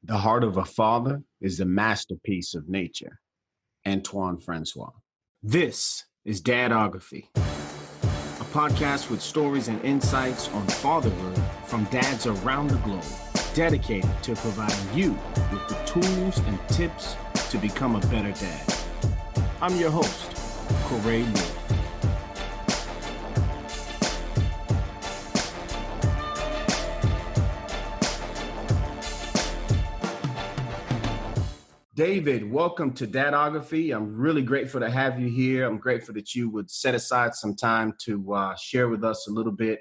The heart of a father is the masterpiece of nature. Antoine Francois. This is Dadography, a podcast with stories and insights on fatherhood from dads around the globe, dedicated to providing you with the tools and tips to become a better dad. I'm your host, Corey Wolf. David, welcome to Dadography. I'm really grateful to have you here. I'm grateful that you would set aside some time to share with us a little bit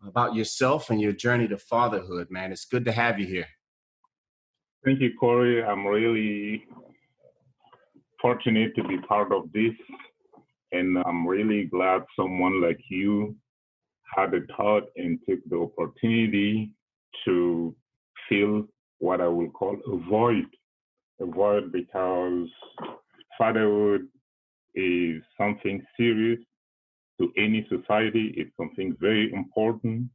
about yourself and your journey to fatherhood, man. It's good to have you here. Thank you, Corey. I'm really fortunate to be part of this, and I'm really glad someone like you had the thought and took the opportunity to fill what I will call a void because fatherhood is something serious to any society. It's something very important,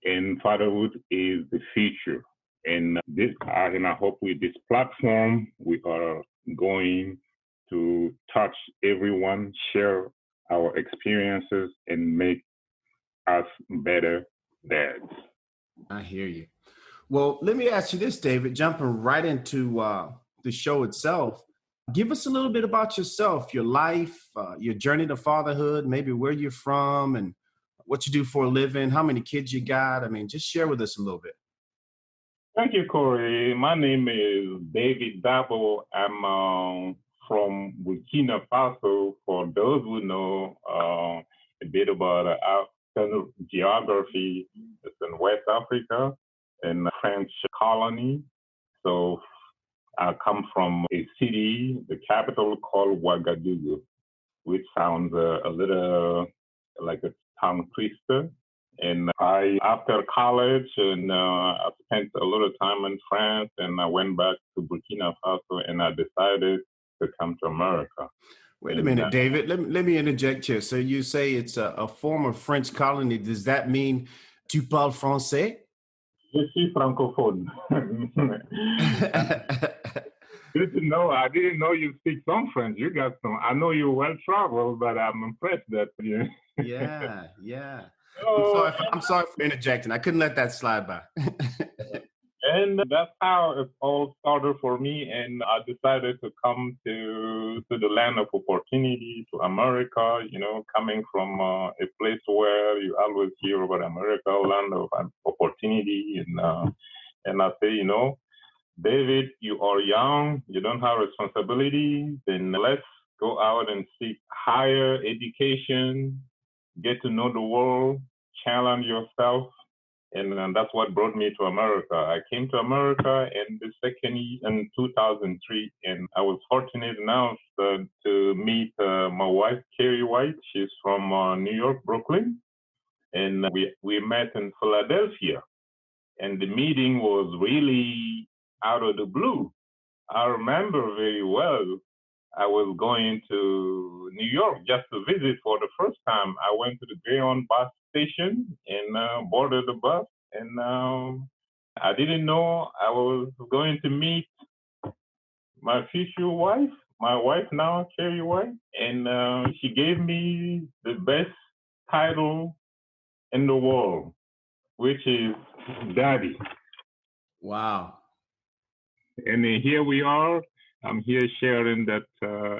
and fatherhood is the future. And I hope with this platform, we are going to touch everyone, share our experiences, and make us better dads. I hear you. Well, let me ask you this, David, jumping right into the show itself. Give us a little bit about yourself, your life, your journey to fatherhood, maybe where you're from and what you do for a living, how many kids you got. I mean, just share with us a little bit. Thank you, Corey. My name is David Dabo. I'm from Burkina Faso. For those who know a bit about geography, it's in West Africa, in a French colony. So I come from a city, the capital called Ouagadougou, which sounds a little like a tongue twister. And after college, I spent a lot of time in France, and I went back to Burkina Faso, and I decided to come to America. Wait a minute, David. Let me interject here. So you say it's a former French colony. Does that mean tu parles français? Je suis francophone. Good to know. I didn't know you speak some French. You got some. I know you're well traveled, but I'm impressed that you. Yeah. I'm sorry for interjecting. I couldn't let that slide by. And that's how it all started for me. And I decided to come to the land of opportunity, to America, coming from a place where you always hear about America, land of opportunity. And I say, David, you are young, you don't have responsibilities, then let's go out and seek higher education, get to know the world, challenge yourself. And that's what brought me to America. I came to America in 2003, and I was fortunate enough to meet my wife, Carrie White. She's from New York, Brooklyn, and we met in Philadelphia. And the meeting was really out of the blue. I remember very well. I was going to New York just to visit for the first time. I went to the Greyhound bus station and boarded the bus. And I didn't know I was going to meet my future wife, my wife now, Carrie White. And she gave me the best title in the world, which is Daddy. Wow. And here we are. I'm here sharing that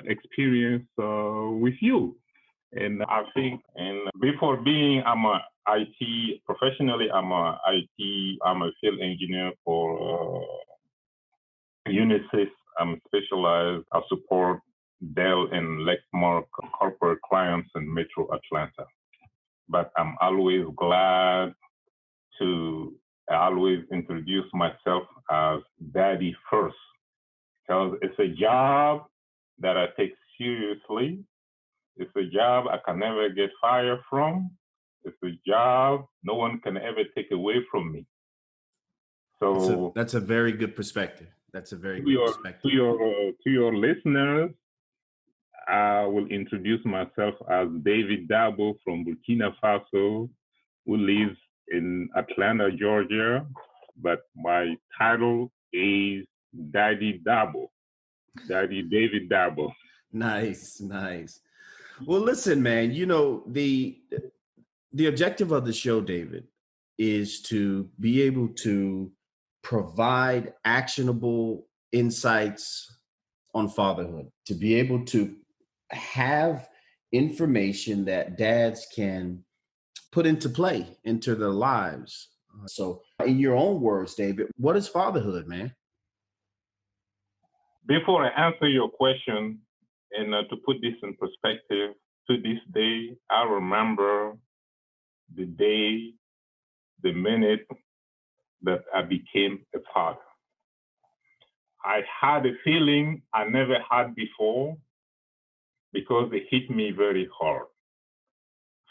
experience with you. And I think, and before being, I'm a IT, professionally, I'm a field engineer for Unisys. I'm specialized, I support Dell and Lexmark corporate clients in Metro Atlanta. But I'm always glad to always introduce myself as Daddy first. Because it's a job that I take seriously. It's a job I can never get fired from. It's a job no one can ever take away from me. So that's a very good perspective. That's a very good perspective. To your listeners, I will introduce myself as David Dabo from Burkina Faso, who lives in Atlanta, Georgia. But my title is Daddy Dabo, Daddy David Dabo. Nice, nice. Well, listen, man, the objective of the show, David, is to be able to provide actionable insights on fatherhood, to be able to have information that dads can put into play into their lives. So, in your own words, David, what is fatherhood, man? Before I answer your question, and to put this in perspective, to this day, I remember the day, the minute that I became a father. I had a feeling I never had before because it hit me very hard.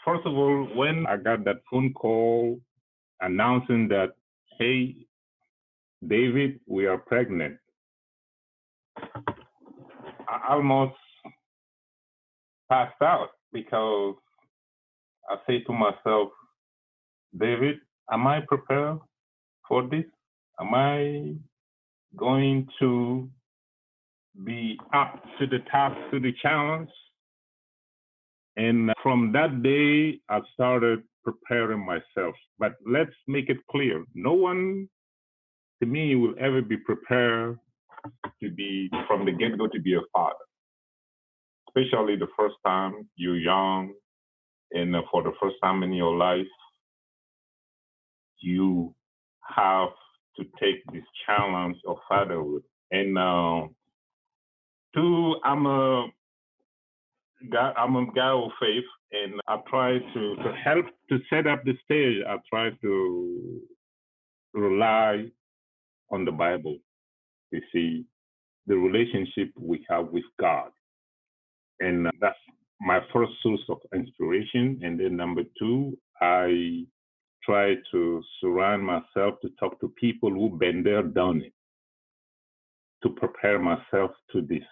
First of all, when I got that phone call announcing that, hey, David, we are pregnant, I almost passed out because I say to myself, David, am I prepared for this? Am I going to be up to the task, to the challenge? And from that day, I started preparing myself. But let's make it clear, no one to me will ever be prepared to be, from the get-go, to be a father, especially the first time you're young and for the first time in your life, you have to take this challenge of fatherhood. And two, I'm a guy of faith, and I try to help to set up the stage. I try to rely on the Bible to see the relationship we have with God. And that's my first source of inspiration. And then number two, I try to surround myself to talk to people who've been there, done it, to prepare myself to this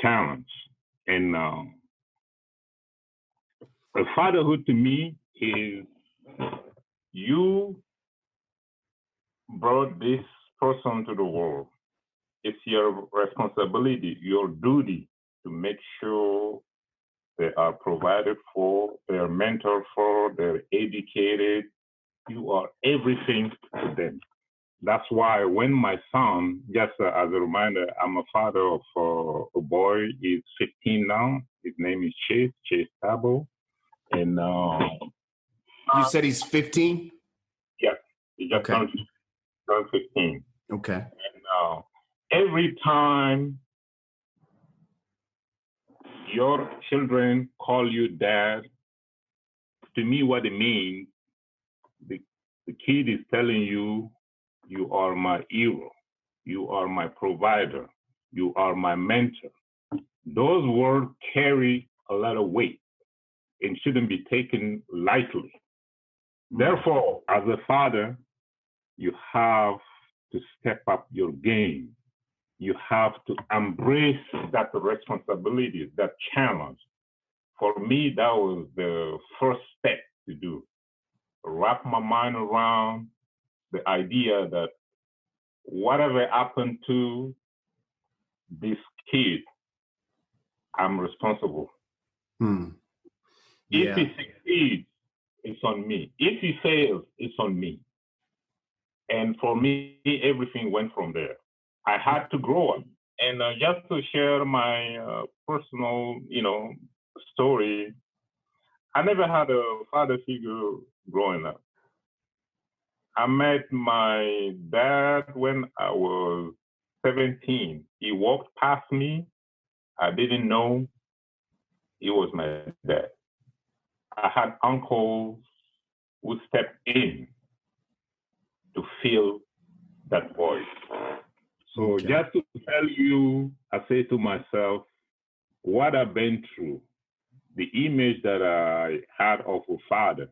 challenge. And fatherhood to me is you brought this person to the world. It's your responsibility, your duty to make sure they are provided for, they're mentored for, they're educated. You are everything to them. That's why when my son, just as a reminder, I'm a father of a boy. He's 15 now. His name is Chase Dabo. And You said he's 15? yeah, he just turned 15. Okay. And every time your children call you dad, to me, what it means, the kid is telling you, you are my hero, you are my provider, you are my mentor. Those words carry a lot of weight and shouldn't be taken lightly. Therefore, as a father, you have to step up your game. You have to embrace that responsibility, that challenge. For me, that was the first step to do. Wrap my mind around the idea that whatever happened to this kid, I'm responsible. Yeah. If he succeeds, it's on me. If he fails, it's on me. And for me, everything went from there. I had to grow up. And just to share my personal, story, I never had a father figure growing up. I met my dad when I was 17. He walked past me. I didn't know he was my dad. I had uncles who stepped in to fill that voice. So just to tell you, I say to myself, what I've been through, the image that I had of a father,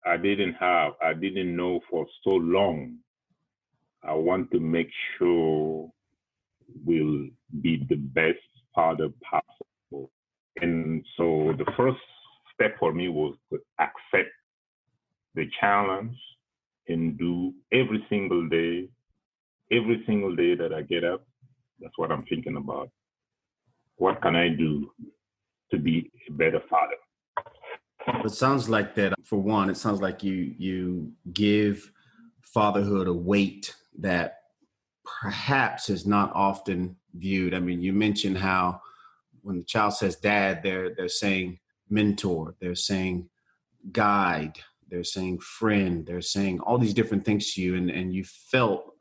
I didn't know for so long. I want to make sure we'll be the best father possible. And so the first step for me was to accept the challenge and do every single day that I get up. That's what I'm thinking about. What can I do to be a better father? It sounds like that. For one, it sounds like you give fatherhood a weight that perhaps is not often viewed. I mean, you mentioned how when the child says dad, they're saying mentor, they're saying guide, they're saying friend, they're saying all these different things to you, and you felt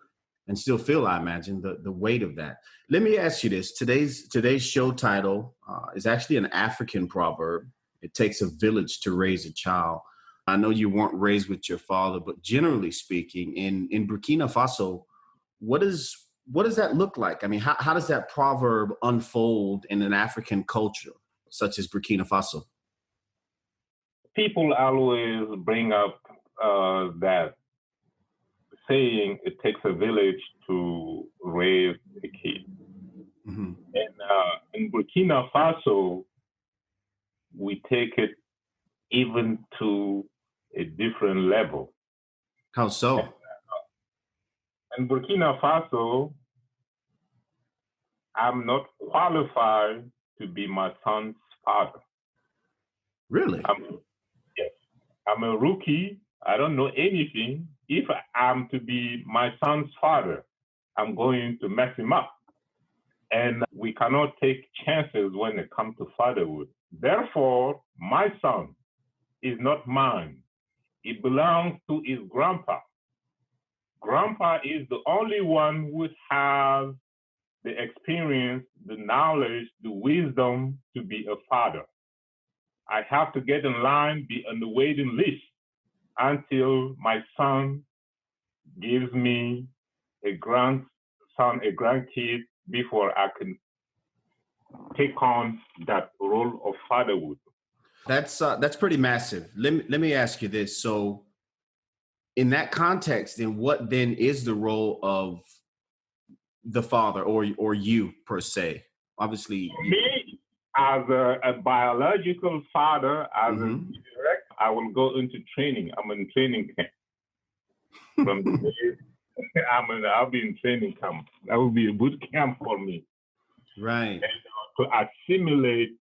and still feel, I imagine, the weight of that. Let me ask you this. Today's show title is actually an African proverb. It takes a village to raise a child. I know you weren't raised with your father, but generally speaking, in Burkina Faso, what does that look like? I mean, how does that proverb unfold in an African culture such as Burkina Faso? People always bring up that saying, it takes a village to raise a kid. Mm-hmm. And in Burkina Faso, we take it even to a different level. How so? In Burkina Faso, I'm not qualified to be my son's father. Really? Yes. I'm a rookie. I don't know anything. If I'm to be my son's father, I'm going to mess him up. And we cannot take chances when it comes to fatherhood. Therefore, my son is not mine. It belongs to his grandpa. Grandpa is the only one who has the experience, the knowledge, the wisdom to be a father. I have to get in line, be on the waiting list until my son gives me a grandson, a grandkid, before I can take on that role of fatherhood. That's pretty massive. Let me ask you this. So in that context, then what then is the role of the father or you per se? Obviously, Me, as a biological father, as a mm-hmm. direct, I will go into training. I'm in training camp. From the day I'll be in training camp. That will be a boot camp for me. Right. And to assimilate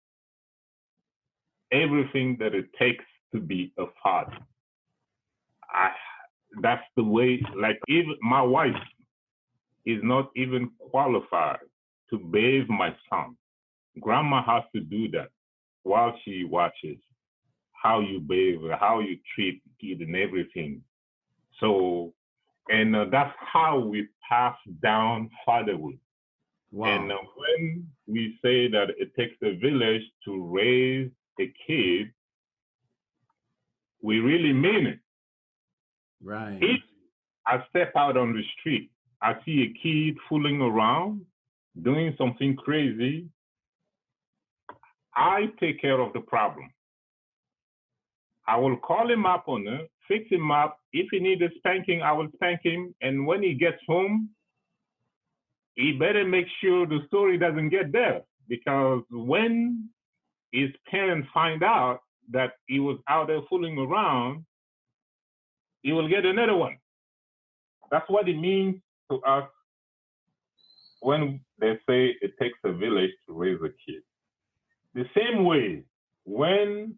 everything that it takes to be a father. That's the way, like, even my wife is not even qualified to bathe my son. Grandma has to do that while she watches how you bathe, how you treat kid and everything. So, and that's how we pass down fatherhood. Wow. And when we say that it takes a village to raise a kid, we really mean it. Right. If I step out on the street, I see a kid fooling around, doing something crazy, I take care of the problem. I will call him up on it, fix him up. If he needs a spanking, I will spank him. And when he gets home, he better make sure the story doesn't get there. Because when his parents find out that he was out there fooling around, he will get another one. That's what it means to us when they say it takes a village to raise a kid. The same way, when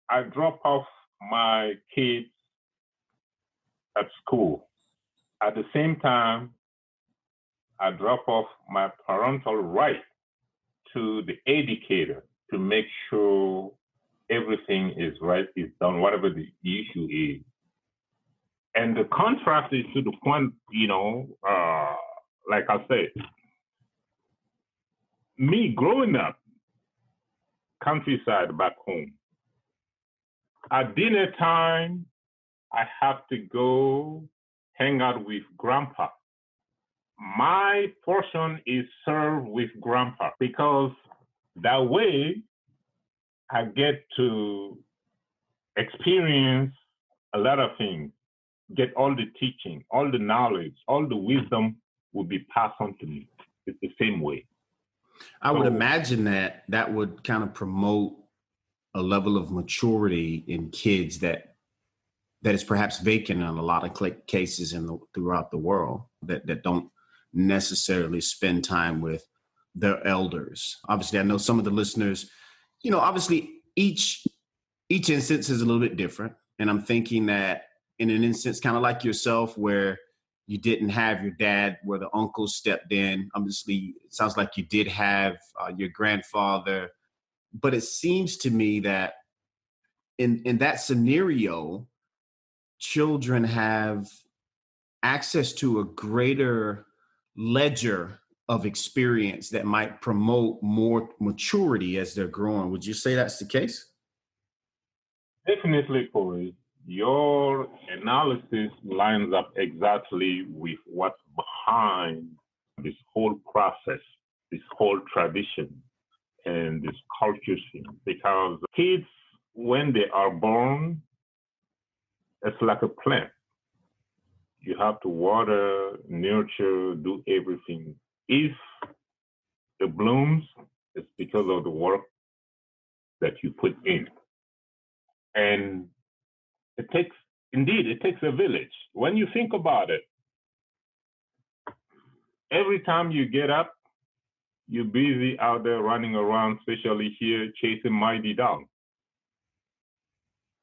I drop off my kids at school, at the same time, I drop off my parental right to the educator to make sure everything is right, is done, whatever the issue is. And the contrast is to the point, like I said, me growing up, countryside back home, at dinner time, I have to go hang out with grandpa. My portion is served with grandpa because that way I get to experience a lot of things, get all the teaching, all the knowledge, all the wisdom will be passed on to me. It's the same way. I would imagine that would kind of promote a level of maturity in kids that that is perhaps vacant in a lot of cases throughout the world that don't necessarily spend time with their elders. Obviously, I know some of the listeners, obviously each instance is a little bit different. And I'm thinking that in an instance, kind of like yourself, where you didn't have your dad, where the uncle stepped in, obviously it sounds like you did have your grandfather. But it seems to me that in that scenario, children have access to a greater ledger of experience that might promote more maturity as they're growing. Would you say that's the case? Definitely, Corey. Your analysis lines up exactly with what's behind this whole process, this whole tradition, and this culture scene. Because kids, when they are born, it's like a plant. You have to water, nurture, do everything. If it blooms, it's because of the work that you put in. And it takes a village. When you think about it, every time you get up, you're busy out there running around, especially here, chasing mighty dogs.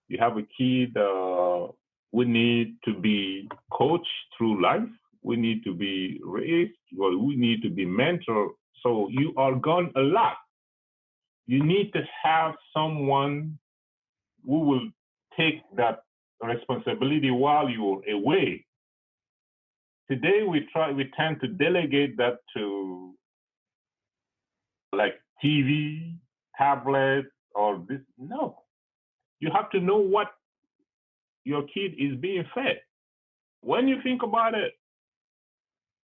You have a kid, we need to be coached through life. We need to be raised, or we need to be mentored. So you are gone a lot. You need to have someone who will take that responsibility while you're away. Today, we tend to delegate that to like TV, tablet, or this. No, you have to know what your kid is being fed. When you think about it,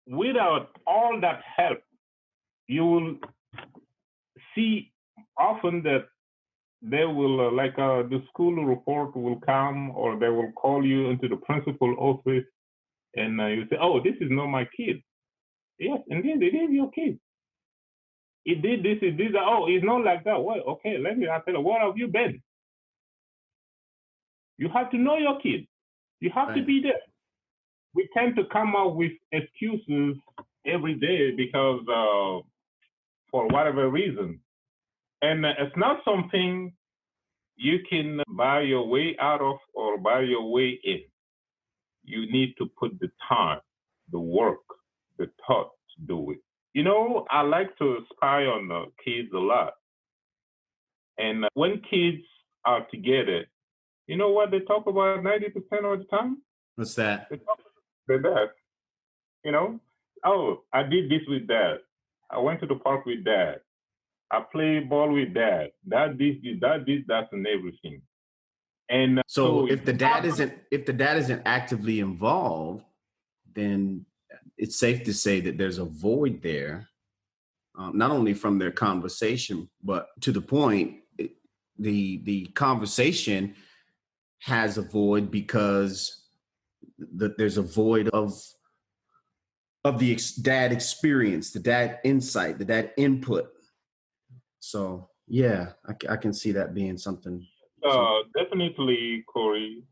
without all that help, you will see often that they will, the school report will come, or they will call you into the principal office, and you say, "Oh, this is not my kid." Yes, indeed, it is your kid. It did this, it did that. Oh, it's not like that. Well, okay, I'll tell you, where have you been? You have to know your kid. You have to be there. We tend to come up with excuses every day because for whatever reason. And it's not something you can buy your way out of or buy your way in. You need to put the time, the work, the thought to do it. I like to spy on kids a lot. And when kids are together, you know what they talk about 90% of the time? What's that? They talk about dad. Oh, I did this with dad. I went to the park with dad. I played ball with dad. That and everything. And so if the dad isn't actively involved, then it's safe to say that there's a void there, not only from their conversation, but to the point, the conversation has a void because there's a void of the dad experience, the dad insight, the dad input. So yeah, I can see that being something. Definitely, Corey.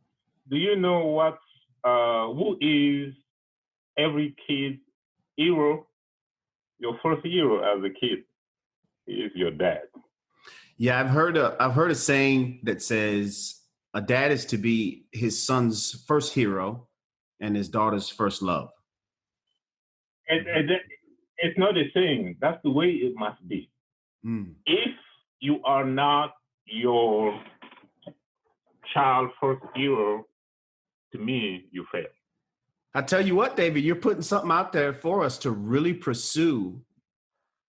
Do you know who is every kid's hero? Your first hero as a kid is your dad. Yeah, I've heard a saying that says a dad is to be his son's first hero and his daughter's first love. And it's not a saying. That's the way it must be. If you are not your child's first hero, to me, you fail. I tell you what, David, you're putting something out there for us to really pursue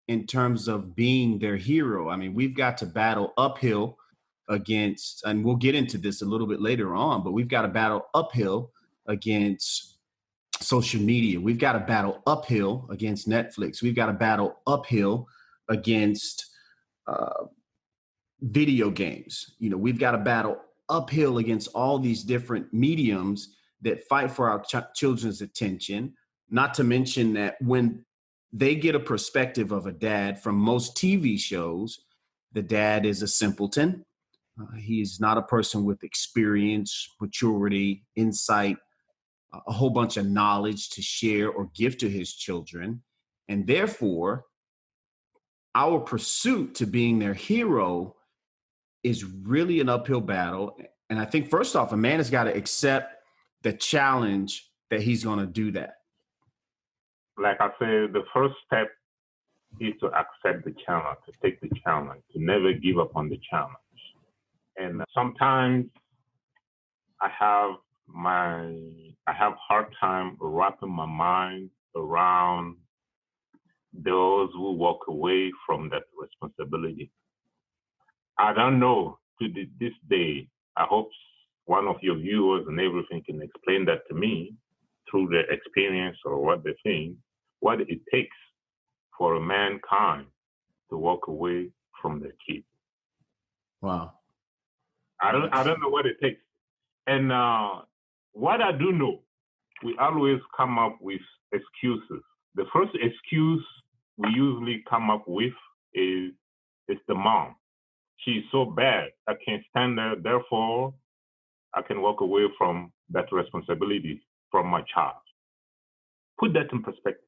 in terms of being their hero. I mean, we've got to battle uphill against, and we'll get into this a little bit later on, but we've got to battle uphill against social media. We've got to battle uphill against Netflix. We've got to battle uphill against video games. We've got to battle uphill against all these different mediums that fight for our children's attention, not to mention that when they get a perspective of a dad from most TV shows, the dad is a simpleton. He is not a person with experience, maturity, insight, a whole bunch of knowledge to share or give to his children. And therefore, our pursuit to being their hero is really an uphill battle. And I think, first off, a man has got to accept the challenge that he's going to do that. Like I said, the first step is to accept the challenge, to take the challenge, to never give up on the challenge. And sometimes I have hard time wrapping my mind around those who walk away from that responsibility. I don't know to this day. I hope one of your viewers and everything can explain that to me through their experience or what they think, what it takes for a mankind to walk away from their kids. Wow. I don't know what it takes. And what I do know, we always come up with excuses. The first excuse we usually come up with is the mom. She's so bad, I can't stand her, therefore I can walk away from that responsibility from my child. Put that in perspective.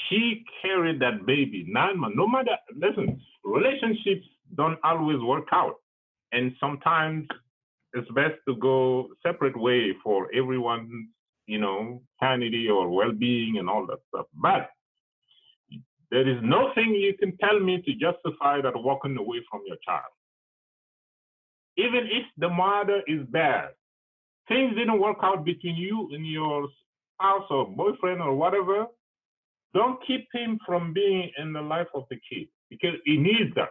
She carried that baby 9 months. No matter, listen, relationships don't always work out. And sometimes it's best to go separate way for everyone's, sanity or well-being and all that stuff. But there is nothing you can tell me to justify that walking away from your child. Even if the mother is bad, things didn't work out between you and your spouse or boyfriend or whatever, don't keep him from being in the life of the kid because he needs that.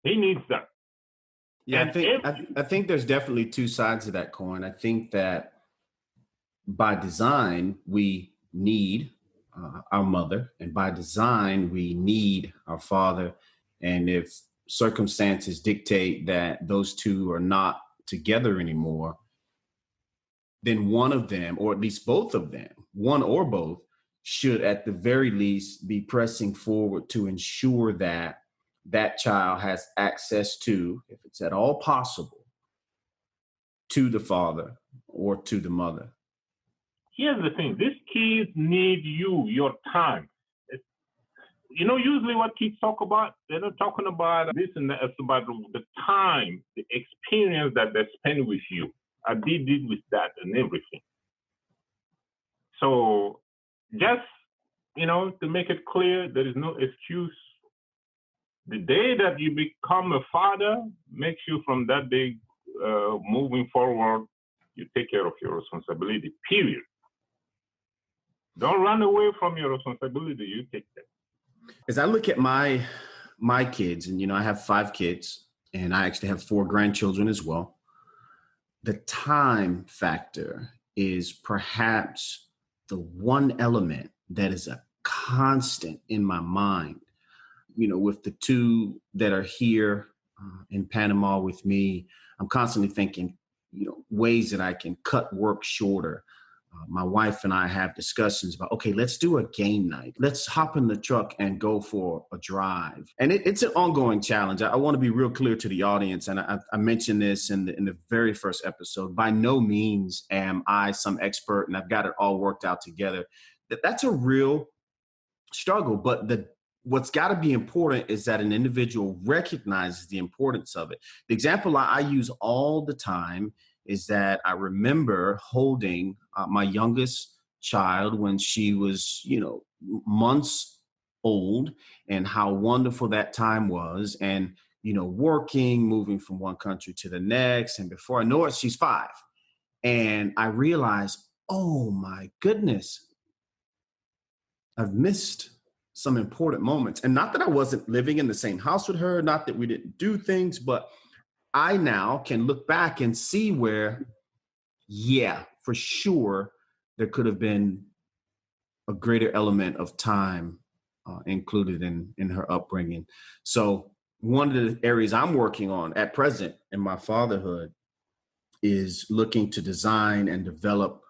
He needs that. Yeah, I think there's definitely two sides to that coin. I think that by design, we need our mother, and by design, we need our father. And if circumstances dictate that those two are not together anymore, then one of them, or at least both of them, one or both, should at the very least be pressing forward to ensure that that child has access to, if it's at all possible, to the father or to the mother. Here's the thing. These kids need you, your time. Usually what kids talk about, they're not talking about this and that. It's about the time, the experience that they spend with you. I did it with that and everything. So just, to make it clear, there is no excuse. The day that you become a father makes you from that day moving forward, you take care of your responsibility, period. Don't run away from your responsibility, you take that. As I look at my kids, and I have 5 kids, and I actually have 4 grandchildren as well, the time factor is perhaps the one element that is a constant in my mind. With the 2 that are here in Panama with me, I'm constantly thinking, ways that I can cut work shorter. My wife and I have discussions about, okay, let's do a game night. Let's hop in the truck and go for a drive. And it's an ongoing challenge. I want to be real clear to the audience. And I mentioned this in the very first episode. By no means am I some expert and I've got it all worked out together. That's a real struggle. But what's got to be important is that an individual recognizes the importance of it. The example I use all the time is that I remember holding my youngest child when she was, months old, and how wonderful that time was. And, working, moving from one country to the next. And before I know it, she's 5. And I realized, oh my goodness, I've missed some important moments. And not that I wasn't living in the same house with her, not that we didn't do things, but I now can look back and see where, yeah, for sure, there could have been a greater element of time included in her upbringing. So one of the areas I'm working on at present in my fatherhood is looking to design and develop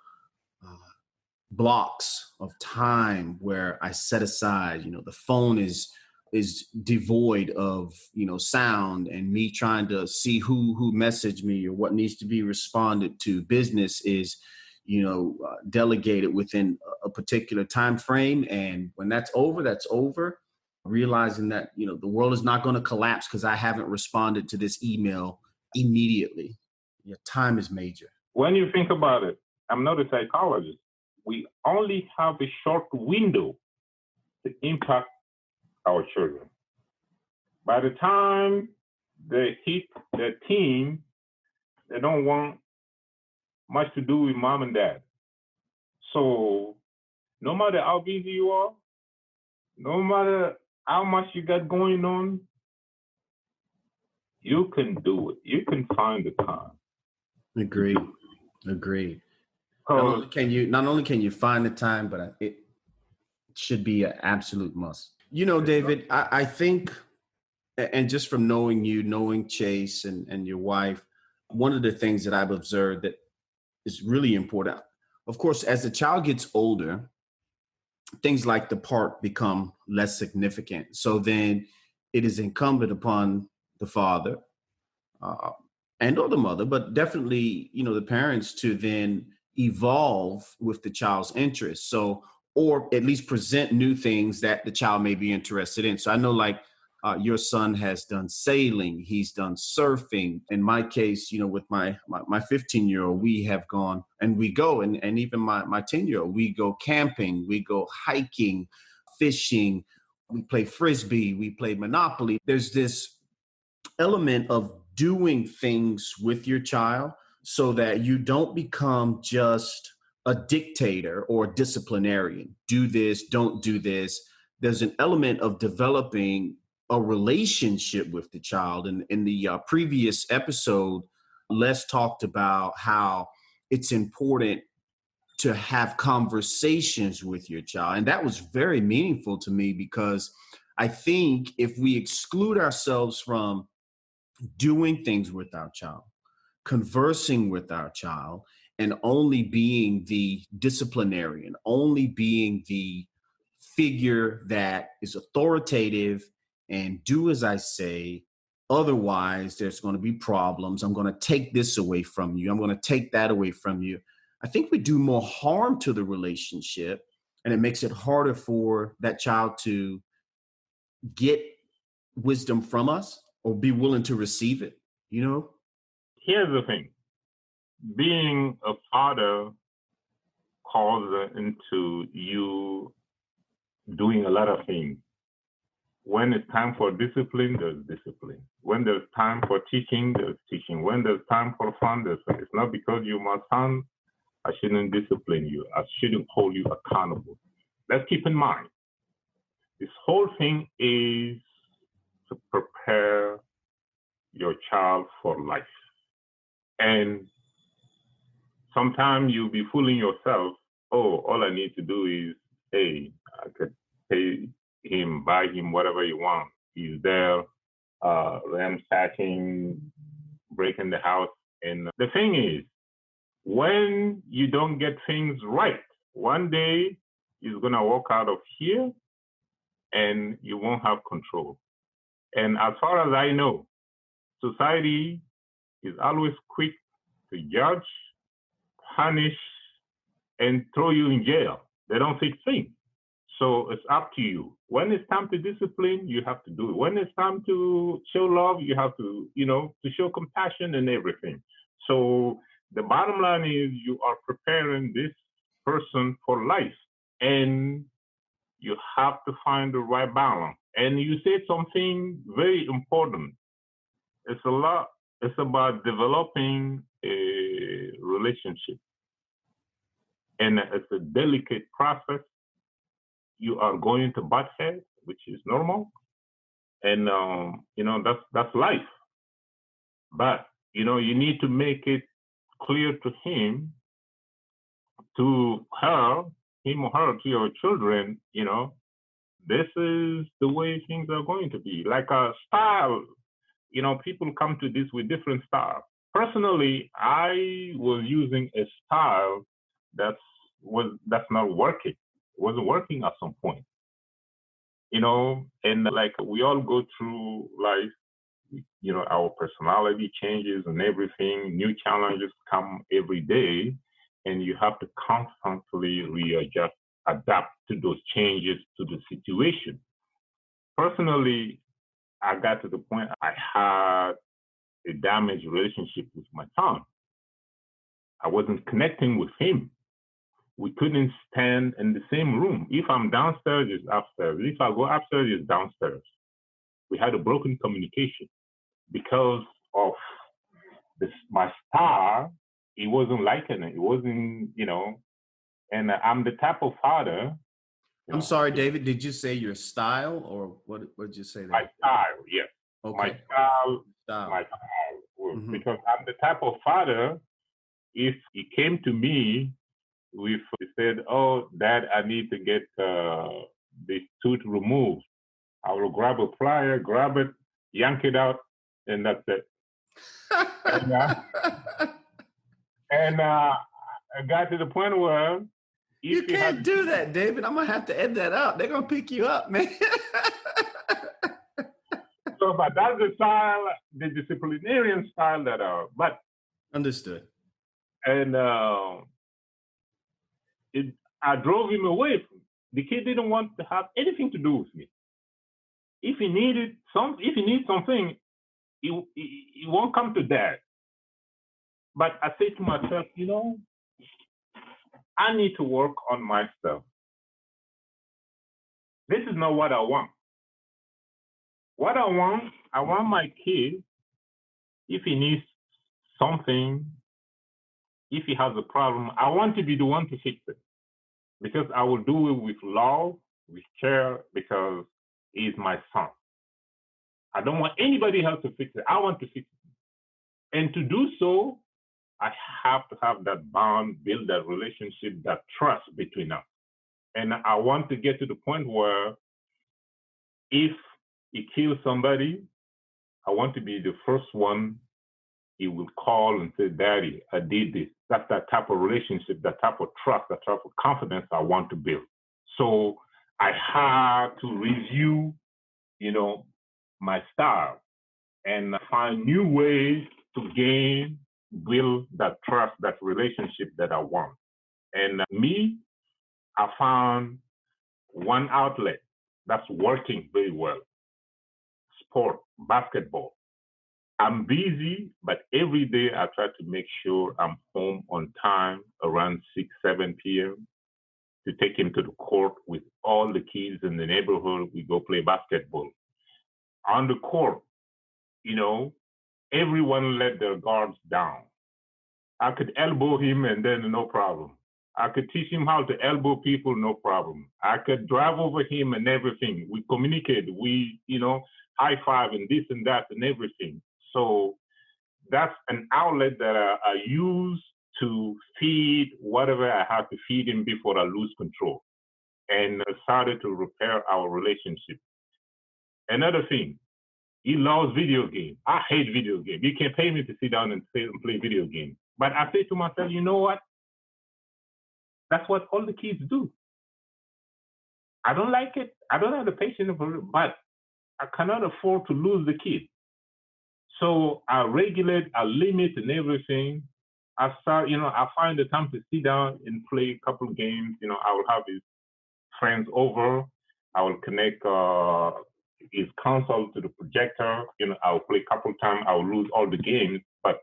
blocks of time where I set aside, the phone is is devoid of, sound, and me trying to see who messaged me or what needs to be responded to. Business is, delegated within a particular time frame. And when that's over, realizing that, the world is not going to collapse because I haven't responded to this email immediately. Your time is major. When you think about it, I'm not a psychologist. We only have a short window to impact our children. By the time they hit their teens, they don't want much to do with mom and dad. So no matter how busy you are, no matter how much you got going on, you can do it. You can find the time. Agreed. Not only can you find the time, but it should be an absolute must. David, I think, and just from knowing you, knowing Chase and your wife, one of the things that I've observed that is really important, of course, as the child gets older, things like the part become less significant. So then it is incumbent upon the father and or the mother, but definitely, the parents to then evolve with the child's interests. So, or at least present new things that the child may be interested in. So I know your son has done sailing, he's done surfing. In my case, with my 15-year-old, we have gone and we go, and even my 10-year-old, we go camping, we go hiking, fishing, we play Frisbee, we play Monopoly. There's this element of doing things with your child so that you don't become just a dictator or a disciplinarian. Do this, don't do this. There's an element of developing a relationship with the child. And in the previous episode, Les talked about how it's important to have conversations with your child. And that was very meaningful to me, because I think if we exclude ourselves from doing things with our child, conversing with our child, and only being the disciplinarian, only being the figure that is authoritative and do as I say, otherwise there's going to be problems. I'm going to take this away from you. I'm going to take that away from you. I think we do more harm to the relationship, and it makes it harder for that child to get wisdom from us or be willing to receive it, Here's the thing. Being a father calls into you doing a lot of things. When it's time for discipline, there's discipline. When there's time for teaching, there's teaching. When there's time for fun, there's fun. It's not because you're my son, I shouldn't discipline you. I shouldn't hold you accountable. Let's keep in mind, this whole thing is to prepare your child for life. And sometimes you'll be fooling yourself. Oh, all I need to do is, hey, I could pay him, buy him whatever you want. He's there, ransacking, breaking the house. And the thing is, when you don't get things right, one day he's going to walk out of here and you won't have control. And as far as I know, society is always quick to judge, punish, and throw you in jail. They don't fix things. So it's up to you. When it's time to discipline, you have to do it. When it's time to show love, you have to, to show compassion and everything. So the bottom line is you are preparing this person for life, and you have to find the right balance. And you said something very important. It's about developing a relationship. And it's a delicate process. You are going to butt heads, which is normal. And, that's life. But, you need to make it clear to him, to her, him or her, to your children, this is the way things are going to be. Like a style, people come to this with different styles. Personally, I was using a style that's not working. It wasn't working at some point. and like we all go through life, our personality changes and everything, new challenges come every day, and you have to constantly readjust, adapt to those changes to the situation. Personally, I got to the point I had a damaged relationship with my son. I wasn't connecting with him. We couldn't stand in the same room. If I'm downstairs, it's upstairs. If I go upstairs, it's downstairs. We had a broken communication because of my style. He wasn't liking it. It wasn't, and I'm the type of father. I'm sorry, David, did you say your style, or what did you say there? My style, yes. Okay. My style. Because I'm the type of father, if he came to me with, he said, "Oh, Dad, I need to get this tooth removed," I will grab a plier, grab it, yank it out, and that's it. and I got to the point where you can't do that, David. I'm gonna have to edit that out. They're gonna pick you up, man. So, but that's the style, the disciplinarian style that but understood. And I drove him away from me. The kid didn't want to have anything to do with me. If he needs something, he won't come to Dad. But I say to myself, I need to work on myself. This is not what I want. What I want my kid, if he needs something, if he has a problem, I want to be the one to fix it. Because I will do it with love, with care, because he's my son. I don't want anybody else to fix it. I want to fix it. And to do so, I have to have that bond, build that relationship, that trust between us. And I want to get to the point where if he kills somebody, I want to be the first one he will call and say, "Daddy, I did this." That's that type of relationship, that type of trust, that type of confidence I want to build. So I had to review, my style and find new ways to build that trust, that relationship that I want. And I found one outlet that's working very well: sport, basketball. I'm busy, but every day I try to make sure I'm home on time around 6, 7 p.m. to take him to the court with all the kids in the neighborhood. We go play basketball. On the court, everyone let their guards down. I could elbow him and then no problem. I could teach him how to elbow people, no problem. I could drive over him and everything. We communicate, we, high five and this and that and everything. So that's an outlet that I use to feed whatever I have to feed him before I lose control. And I started to repair our relationship. Another thing, he loves video games. I hate video games. You can't pay me to sit down and play video games. But I say to myself, you know what? That's what all the kids do. I don't like it. I don't have the patience for it, but I cannot afford to lose the kid. So I regulate, I limit and everything. I find the time to sit down and play a couple of games. I will have his friends over. I will connect his console to the projector. I'll play a couple of times. I'll lose all the games, but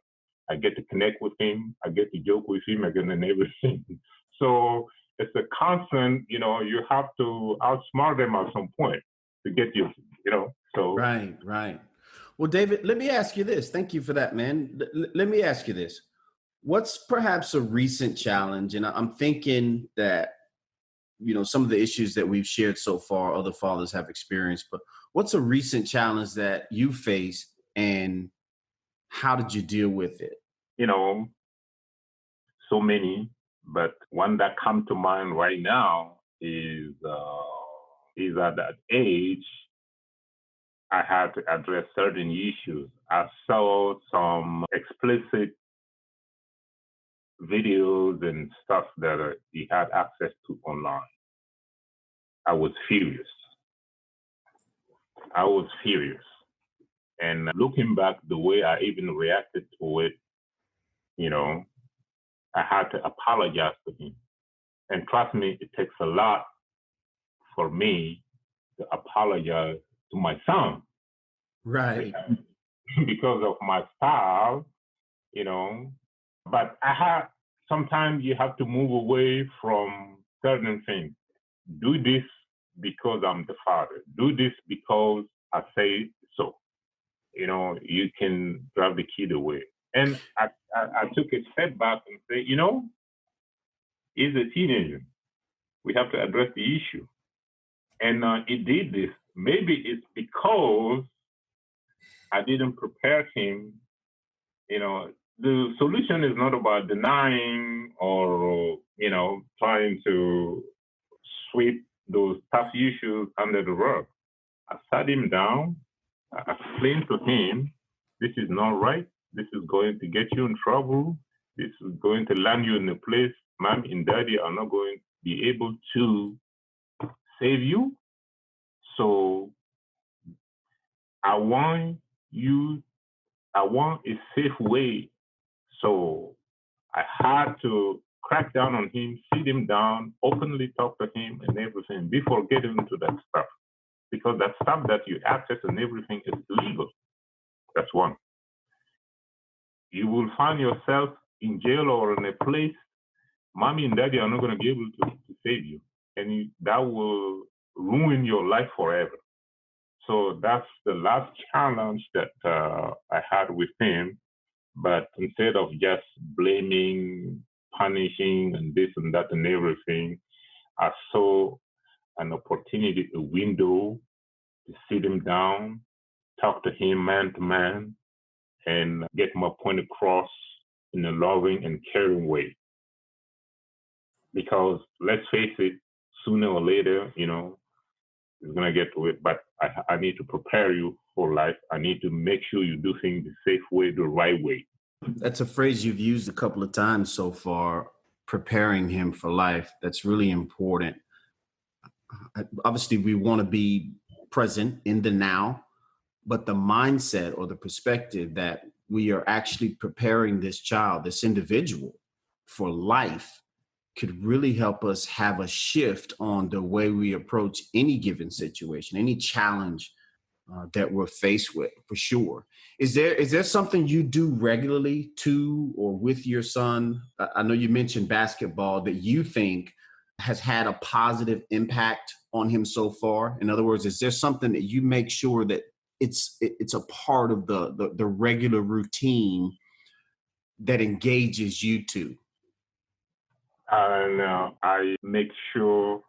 I get to connect with him. I get to joke with him again and everything. So it's a constant, you have to outsmart them at some point to get you, so. Right. Well, David, let me ask you this. Thank you for that, man. Let me ask you this. What's perhaps a recent challenge? And I'm thinking that, some of the issues that we've shared so far, other fathers have experienced, but what's a recent challenge that you faced and how did you deal with it? So many, but one that comes to mind right now is at that age, I had to address certain issues. I saw some explicit videos and stuff that he had access to online. I was furious. I was furious. And looking back, the way I even reacted to it, I had to apologize to him. And trust me, it takes a lot for me to apologize to my son. Right. Because of my style, But sometimes you have to move away from certain things. Do this because I'm the father. Do this because I say so. You can drive the kid away. And I took a step back and say, he's a teenager. We have to address the issue. And he did this. Maybe it's because I didn't prepare him. The solution is not about denying or, trying to sweep those tough issues under the rug. I sat him down. I explained to him, this is not right. This is going to get you in trouble. This is going to land you in a place mom and daddy are not going to be able to save you. So I want a safe way. So I had to crack down on him, sit him down, openly talk to him and everything before getting into that stuff. Because that stuff that you access and everything is illegal. That's one. You will find yourself in jail or in a place, mommy and daddy are not going to be able to save you. And that will ruin your life forever. So that's the last challenge that I had with him. But instead of just blaming, punishing, and this and that and everything, I saw an opportunity, a window to sit him down, talk to him man to man, and get my point across in a loving and caring way. Because let's face it, sooner or later, it's going to get to it. But I need to prepare you for life. I need to make sure you do things the safe way, the right way. That's a phrase you've used a couple of times so far, preparing him for life. That's really important. Obviously, we want to be present in the now, but the mindset or the perspective that we are actually preparing this child, this individual for life could really help us have a shift on the way we approach any given situation, any challenge that we're faced with, for sure. Is there something you do regularly to or with your son? I know you mentioned basketball that you think has had a positive impact on him so far. In other words, is there something that you make sure that it's a part of the regular routine that engages you two? And I make sure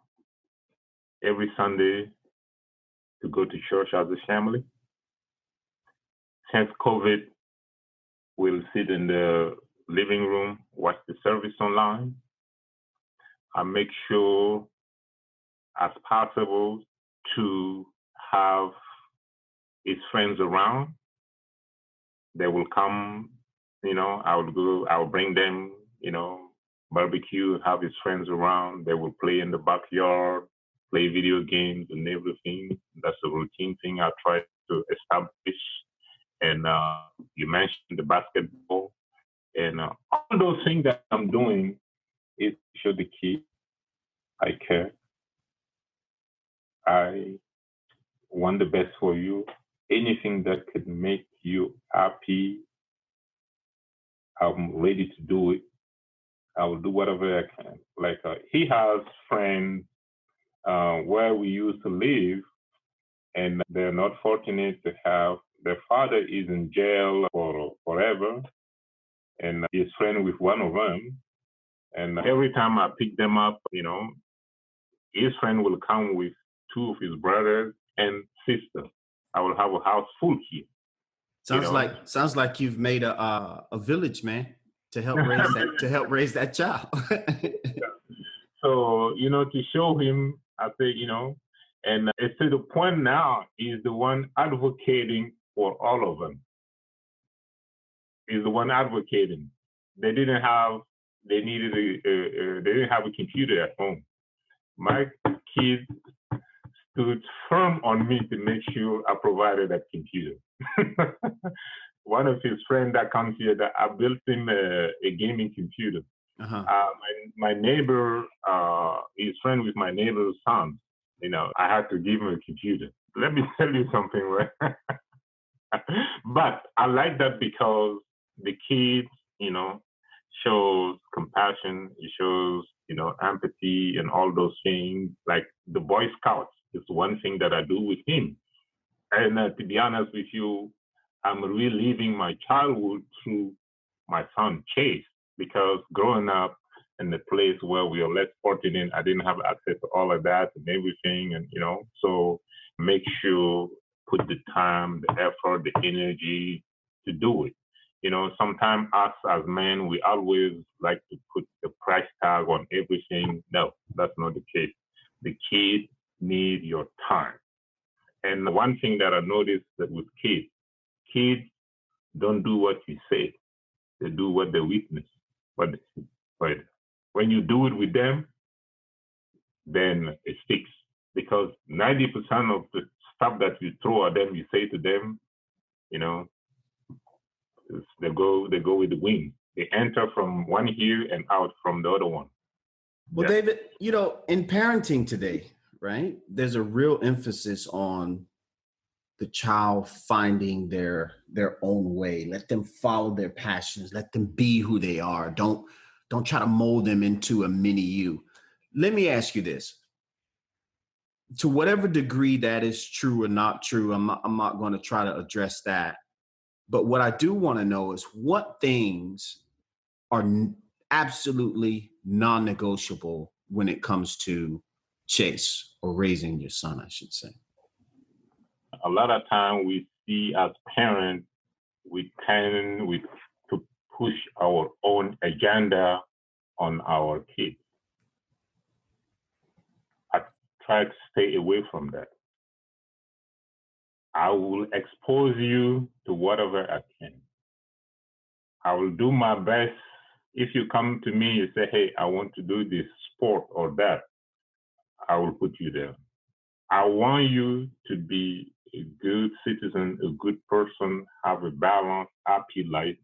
every Sunday to go to church as a family. Since COVID, we'll sit in the living room, watch the service online. I make sure as possible to have his friends around. They will come, I will bring them, barbecue, have his friends around. They will play in the backyard, play video games and everything. That's a routine thing I try to establish. And you mentioned the basketball. And all those things that I'm doing is to show the kid I care. I want the best for you. Anything that could make you happy, I'm ready to do it. I will do whatever I can. Like he has friends where we used to live, and they're not fortunate to have their father is in jail for forever, and he's friend with one of them. And every time I pick them up, his friend will come with two of his brothers and sister. I will have a house full here. Sounds like you've made a village, man, to help raise that child. So, to show him, I say, and it's to the point now, he's the one advocating for all of them. He's the one advocating. They didn't have a computer at home. My kids stood firm on me to make sure I provided a computer. One of his friends that comes here, that I built him a gaming computer. Uh-huh. My neighbor, he's friend with my neighbor's son. I had to give him a computer. Let me tell you something, right? But I like that because the kids, shows compassion, it shows, empathy and all those things. Like the Boy Scouts is one thing that I do with him. And to be honest with you, I'm reliving my childhood through my son Chase, because growing up in the place where we are less fortunate, I didn't have access to all of that and everything. And, so make sure, put the time, the effort, the energy to do it. Sometimes us as men, we always like to put the price tag on everything. No, that's not the case. The kids need your time. And one thing that I noticed that with kids don't do what you say. They do what they witness. But when you do it with them, then it sticks. Because 90% of the stuff that you throw at them, you say to them, they go with the wind. They enter from one ear and out from the other one. Well, yeah. David, in parenting today, right, there's a real emphasis on the child finding their own way. Let them follow their passions. Let them be who they are. Don't try to mold them into a mini you. Let me ask you this. To whatever degree that is true or not true, I'm not going to try to address that. But what I do want to know is what things are absolutely non-negotiable when it comes to Chase, or raising your son, I should say. A lot of time we see as parents, we tend to push our own agenda on our kids. I try to stay away from that. I will expose you to whatever I can. I will do my best. If you come to me and say, hey, I want to do this sport or that, I will put you there. I want you to be a good citizen, a good person, have a balanced, happy life.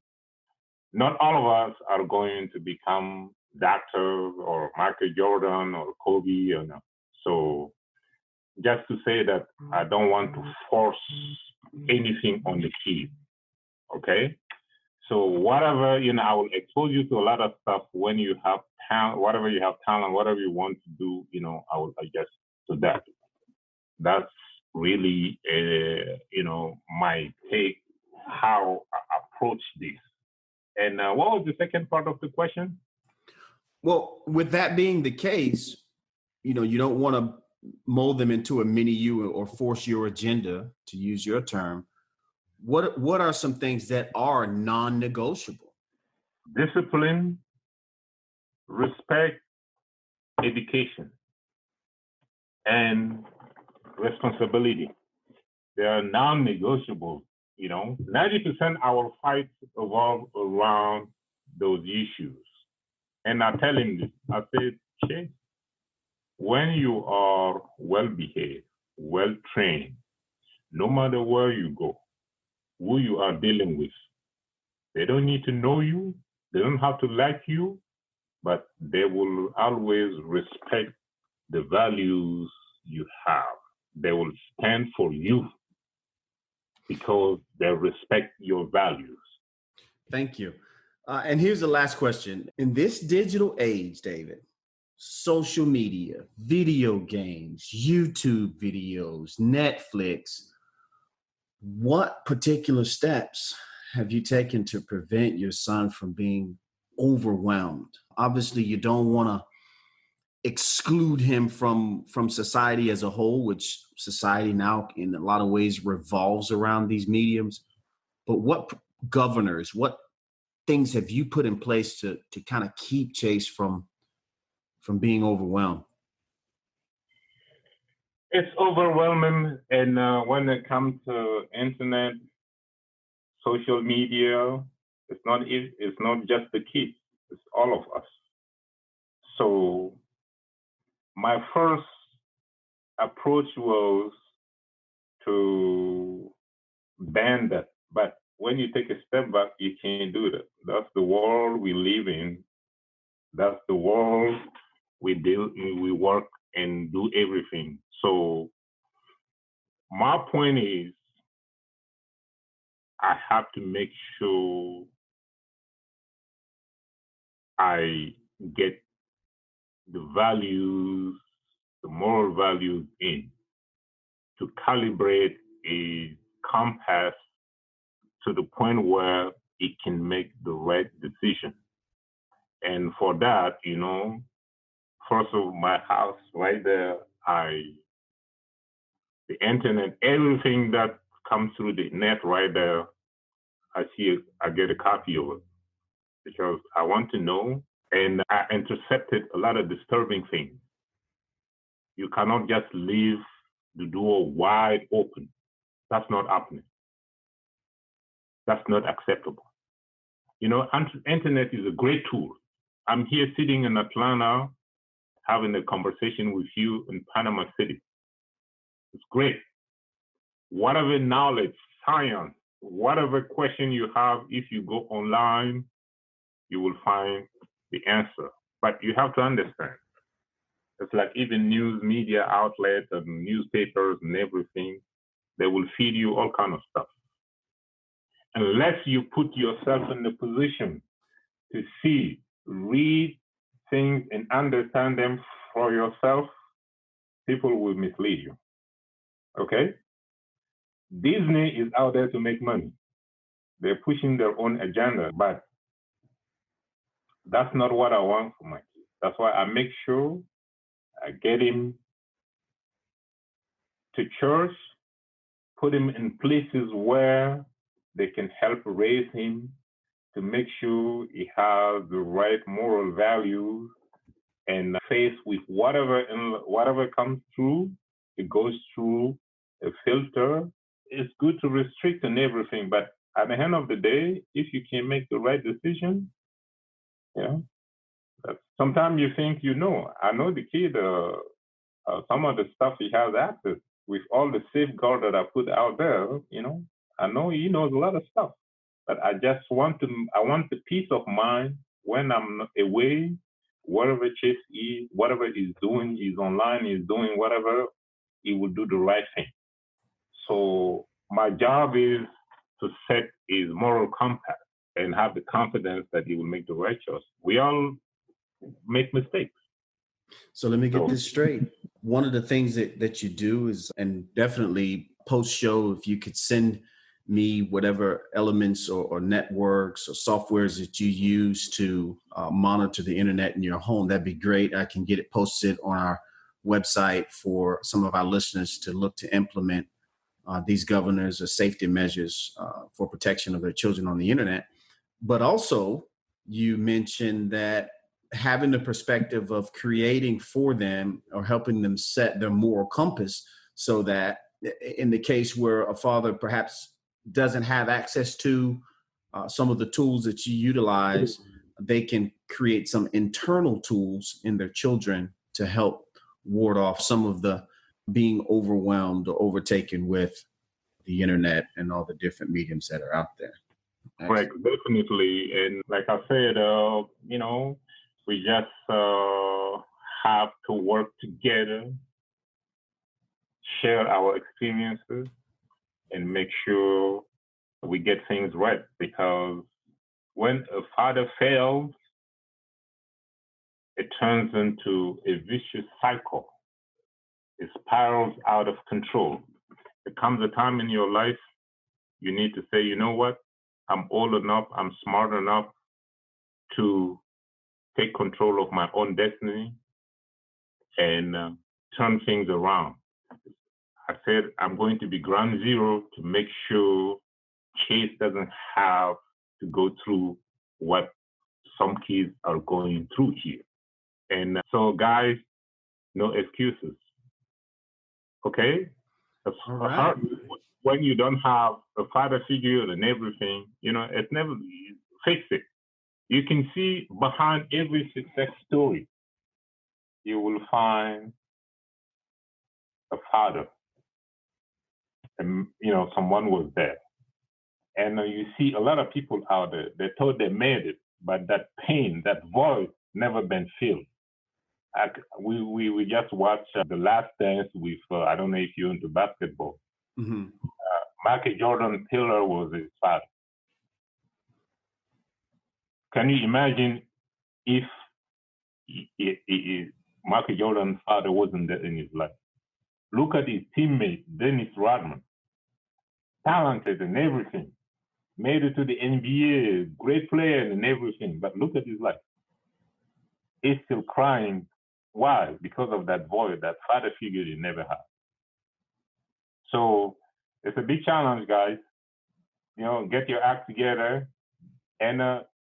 Not all of us are going to become doctors or Michael Jordan or Kobe. So just to say that I don't want to force anything on the kid, okay? So whatever, I will expose you to a lot of stuff when you have talent, whatever you have talent, whatever you want to do, I will adjust to that. That's really, my take, how I approach this. And what was the second part of the question? Well, with that being the case, you don't want to mold them into a mini you or force your agenda, to use your term. What are some things that are non-negotiable? Discipline, respect, education, and responsibility. They are non-negotiable. 90% our fights revolve around those issues. And I tell him this. I said, Chase, when you are well-behaved, well-trained, no matter where you go, who you are dealing with, they don't need to know you. They don't have to like you, but they will always respect the values you have. They will stand for you because they respect your values. Thank you. And here's the last question. In this digital age, David, social media, video games, YouTube videos, Netflix, what particular steps have you taken to prevent your son from being overwhelmed? Obviously, you don't want to exclude him from society as a whole, which society now in a lot of ways revolves around these mediums. But what governors, what things have you put in place to kind of keep Chase from being overwhelmed? It's overwhelming. And when it comes to internet, social media, it's not just the kids, it's all of us. So my first approach was to ban that. But when you take a step back, you can't do that. That's the world we live in. That's the world we work and do everything. So my point is, I have to make sure I get the values, the moral values in to calibrate a compass to the point where it can make the right decision. And for that, first of my house right there, the internet, everything that comes through the net right there, I get a copy of it because I want to know. And I intercepted a lot of disturbing things. You cannot just leave the door wide open. That's not happening. That's not acceptable. Internet is a great tool. I'm here sitting in Atlanta having a conversation with you in Panama City. It's great. Whatever knowledge, science, whatever question you have, if you go online, you will find the answer. But you have to understand, it's like even news media outlets and newspapers and everything, they will feed you all kind of stuff. Unless you put yourself in the position to see, read things and understand them for yourself, people will mislead you. Okay? Disney is out there to make money. They're pushing their own agenda, but that's not what I want for my kids. That's why I make sure I get him to church, put him in places where they can help raise him to make sure he has the right moral values and faced with whatever comes through, it goes through a filter. It's good to restrict and everything, but at the end of the day, if you can make the right decision, sometimes you think I know the kid, some of the stuff he has access with all the safeguard that I put out there, I know he knows a lot of stuff, but I want the peace of mind when I'm away, whatever Chase is, whatever he's doing, he's online, he's doing whatever, he will do the right thing. So my job is to set his moral compass and have the confidence that he will make the right choice. We all make mistakes. So let me get this straight. One of the things that you do is, and definitely post-show, if you could send me whatever elements or networks or softwares that you use to monitor the internet in your home, that'd be great. I can get it posted on our website for some of our listeners to look to implement these governors or safety measures for protection of their children on the internet. But also, you mentioned that having the perspective of creating for them or helping them set their moral compass so that in the case where a father perhaps doesn't have access to some of the tools that you utilize, they can create some internal tools in their children to help ward off some of the being overwhelmed or overtaken with the internet and all the different mediums that are out there. Right, definitely. And like I said, we just have to work together, share our experiences, and make sure we get things right. Because when a father fails, it turns into a vicious cycle. It spirals out of control. There comes a time in your life you need to say, you know what? I'm old enough, I'm smart enough to take control of my own destiny and turn things around. I said, I'm going to be ground zero to make sure Chase doesn't have to go through what some kids are going through here. And so, guys, no excuses. Okay? That's hard. When you don't have a father figure and everything, it's never, fix it. You can see behind every success story, you will find a father, and someone was there. And you see a lot of people out there, they thought they made it, but that pain, that void never been filled. We just watched The Last Dance with, I don't know if you're into basketball. Mm-hmm. Michael Jordan Taylor was his father. Can you imagine if Michael Jordan's father wasn't there in his life? Look at his teammate, Dennis Rodman, talented and everything, made it to the NBA, great player and everything, but look at his life. He's still crying. Why? Because of that void, that father figure he never had. So it's a big challenge, guys. Get your act together, and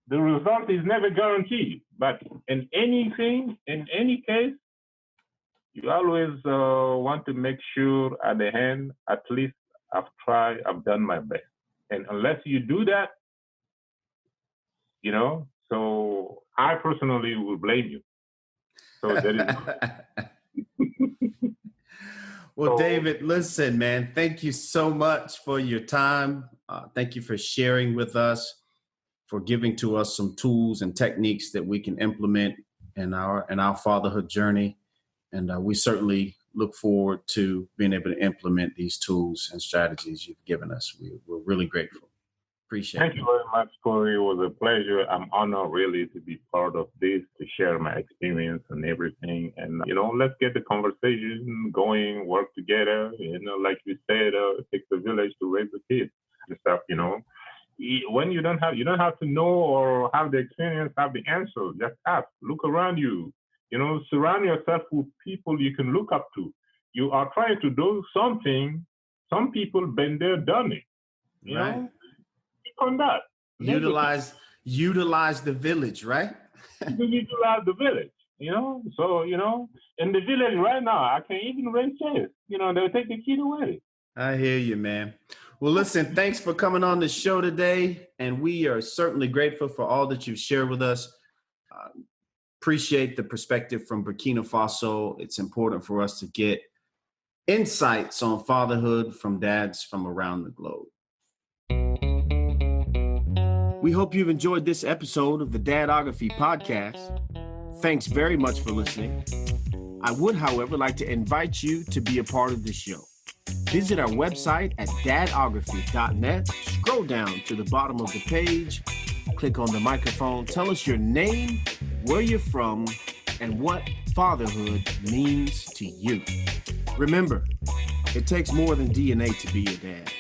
the result is never guaranteed. But in anything, in any case, you always want to make sure at the end, at least I've tried, I've done my best. And unless you do that, so I personally will blame you. So that is. Well, David, listen, man, thank you so much for your time. Thank you for sharing with us, for giving to us some tools and techniques that we can implement in our fatherhood journey. And we certainly look forward to being able to implement these tools and strategies you've given us. We're really grateful. Appreciate it. Thank you very much, Corey. It was a pleasure. I'm honored really to be part of this, to share my experience and everything. And, let's get the conversation going, work together. Like you said, it takes a village to raise a kid and stuff, When you don't have to know or have the experience, have the answer. Just ask, look around you, surround yourself with people you can look up to. You are trying to do something. Some people been there, done it, Right. On that. Utilize the village, right? Utilize the village, So, in the village right now, I can't even rent chairs. They'll take the kid away. I hear you, man. Well, listen, thanks for coming on the show today. And we are certainly grateful for all that you've shared with us. Appreciate the perspective from Burkina Faso. It's important for us to get insights on fatherhood from dads from around the globe. We hope you've enjoyed this episode of the Dadography podcast. Thanks very much for listening. I would, however, like to invite you to be a part of the show. Visit our website at dadography.net. Scroll down to the bottom of the page, click on the microphone, tell us your name, where you're from, and what fatherhood means to you. Remember, it takes more than DNA to be a dad.